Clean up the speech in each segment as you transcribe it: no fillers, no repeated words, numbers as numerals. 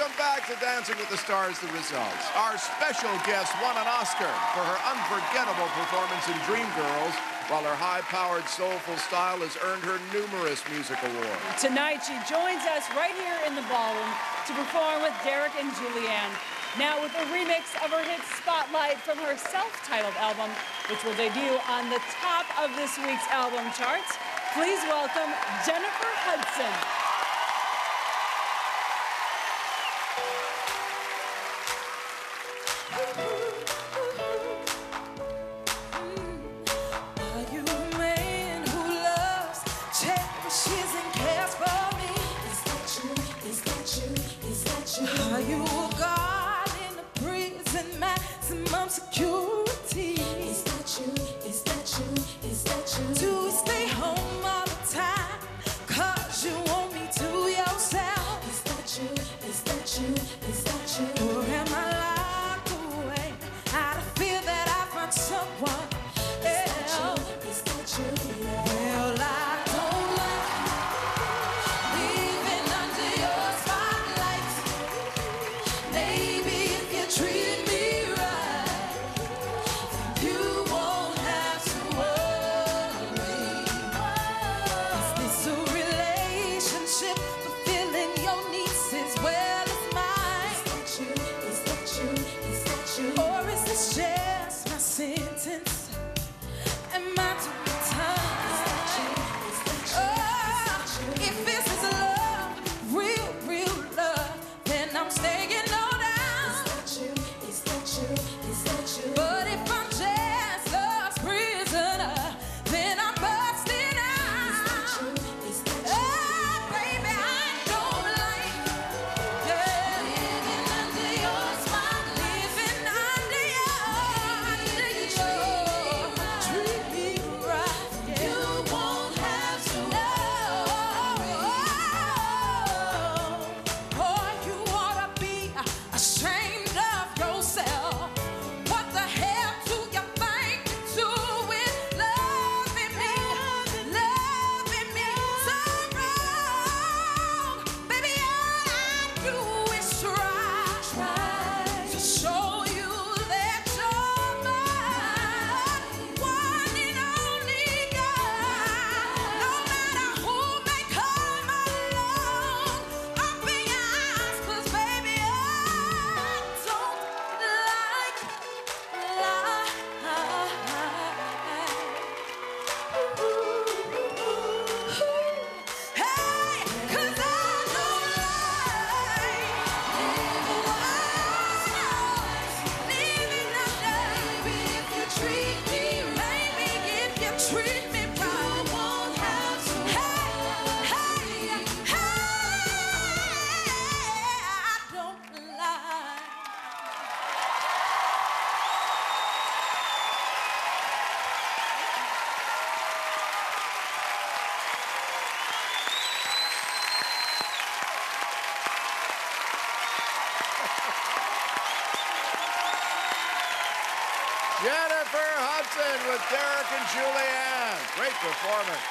Welcome back to Dancing with the Stars, the results. Our special guest won an Oscar for her unforgettable performance in Dreamgirls, while her high-powered, soulful style has earned her numerous music awards. Tonight, she joins us right here in the ballroom to perform with Derek and Julianne. Now with a remix of her hit Spotlight from her self-titled album, which will debut on the top of this week's album charts. Please welcome Jennifer Hudson. Are you a guard in a prison, maximum security? Is that you? Is that you? Is that you? Do we stay home all the time? Cause you want me to yourself. Is that you? Is that you? Is that you? Or am I locked away out of fear that I find someone else? Is that you? Well, I don't like living under your spotlight. Maybe if you treat me right, you won't have to worry. Is this a relationship fulfilling your needs as well as mine? Is that you? Is that you? Is that you? Or is this just my sentence? Am I doing time? Is that you? Is that you? Oh, if this is love, real love, then I'm staying on down. Is that you? Is that you? Is that you? But if I'm just love's prisoner, then I'm busting out. Is that you? Is that you? Oh, baby, I don't like living under your spotlight. Living under your treat me right. You won't have to know. Or you ought to be ashamed of yourself. What the hell do you think you're doing? Loving me so wrong. Baby, all I do is try to show you that you're mine. One and only God. No matter who may come along, open your eyes, 'cause baby, I don't like lies. Hey, 'cause I don't like living under. Maybe if you treat me right, maybe if you treat me right, you won't have to. Hey, I don't lie. Jennifer Hudson with Derek and Julianne. Great performance.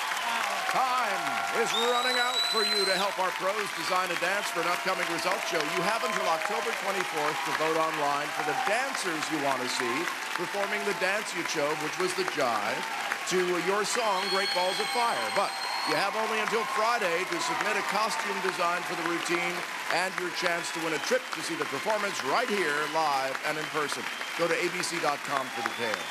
Time is running out for you to help our pros design a dance for an upcoming results show. You have until October 24th to vote online for the dancers you want to see performing the dance you chose, which was the jive, to your song, Great Balls of Fire. But you have only until Friday to submit a costume design for the routine and your chance to win a trip to see the performance right here, live and in person. Go to abc.com for details.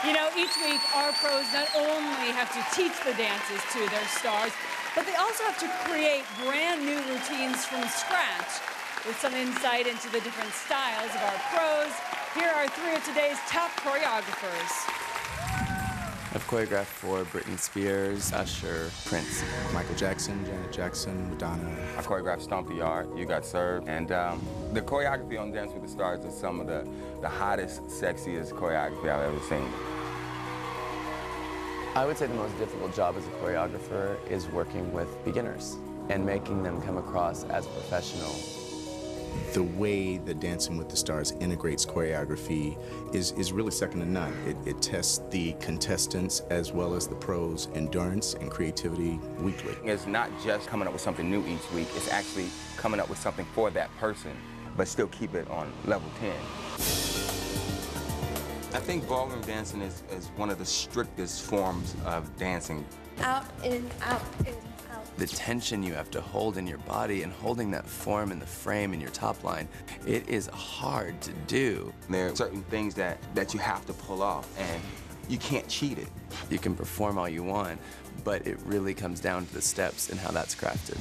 You know, each week our pros not only have to teach the dances to their stars, but they also have to create brand new routines from scratch. With some insight into the different styles of our pros, here are three of today's top choreographers. I've choreographed for Britney Spears, Usher, Prince, Michael Jackson, Janet Jackson, Madonna. I choreographed Stomp the Yard, You Got Served, and the choreography on Dance with the Stars is some of the hottest, sexiest choreography I've ever seen. I would say the most difficult job as a choreographer is working with beginners and making them come across as a professional. The way that Dancing with the Stars integrates choreography is really second to none. It tests the contestants as well as the pros' endurance and creativity weekly. It's not just coming up with something new each week, it's actually coming up with something for that person, but still keep it on level 10. I think ballroom dancing is one of the strictest forms of dancing. Out, in, out, in, out. The tension you have to hold in your body and holding that form in the frame in your top line, it is hard to do. There are certain things that you have to pull off, and you can't cheat it. You can perform all you want, but it really comes down to the steps and how that's crafted.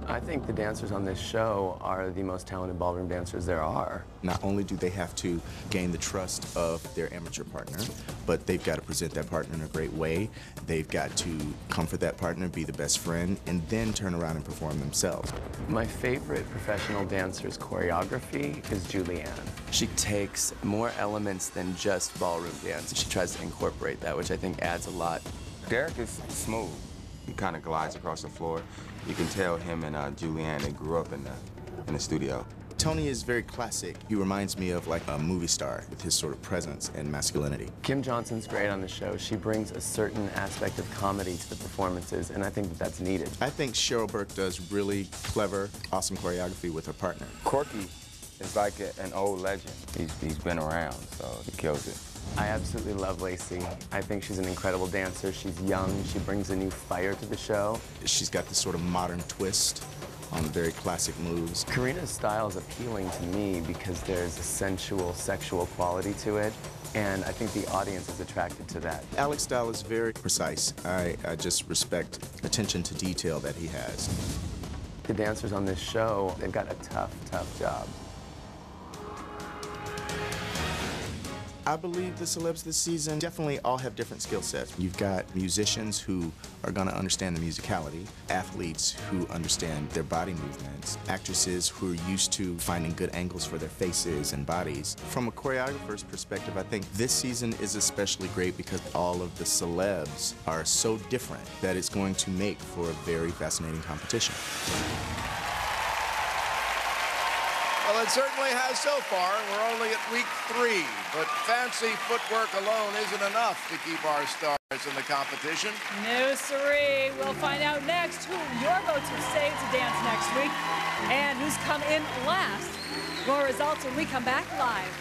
I think the dancers on this show are the most talented ballroom dancers there are. Not only do they have to gain the trust of their amateur partner, but they've got to present that partner in a great way. They've got to comfort that partner, be the best friend, and then turn around and perform themselves. My favorite professional dancer's choreography is Julianne. She takes more elements than just ballroom dance. She tries to incorporate that, which I think adds a lot. Derek is smooth. He kind of glides across the floor. You can tell him and Julianne, they grew up in the studio. Tony is very classic. He reminds me of like a movie star with his sort of presence and masculinity. Kim Johnson's great on the show. She brings a certain aspect of comedy to the performances, and I think that that's needed. I think Cheryl Burke does really clever, awesome choreography with her partner. Corky is like an old legend. He's been around, so he kills it. I absolutely love Lacey. I think she's an incredible dancer. She's young. She brings a new fire to the show. She's got this sort of modern twist on the very classic moves. Karina's style is appealing to me because there's a sensual, sexual quality to it, and I think the audience is attracted to that. Alex's style is very precise. I just respect attention to detail that he has. The dancers on this show, they've got a tough, tough job. I believe the celebs this season definitely all have different skill sets. You've got musicians who are going to understand the musicality, athletes who understand their body movements, actresses who are used to finding good angles for their faces and bodies. From a choreographer's perspective, I think this season is especially great because all of the celebs are so different that it's going to make for a very fascinating competition. Well, it certainly has so far. We're only at week 3, but fancy footwork alone isn't enough to keep our stars in the competition. No, siree. We'll find out next who your votes will say to dance next week and who's come in last. More results when we come back live.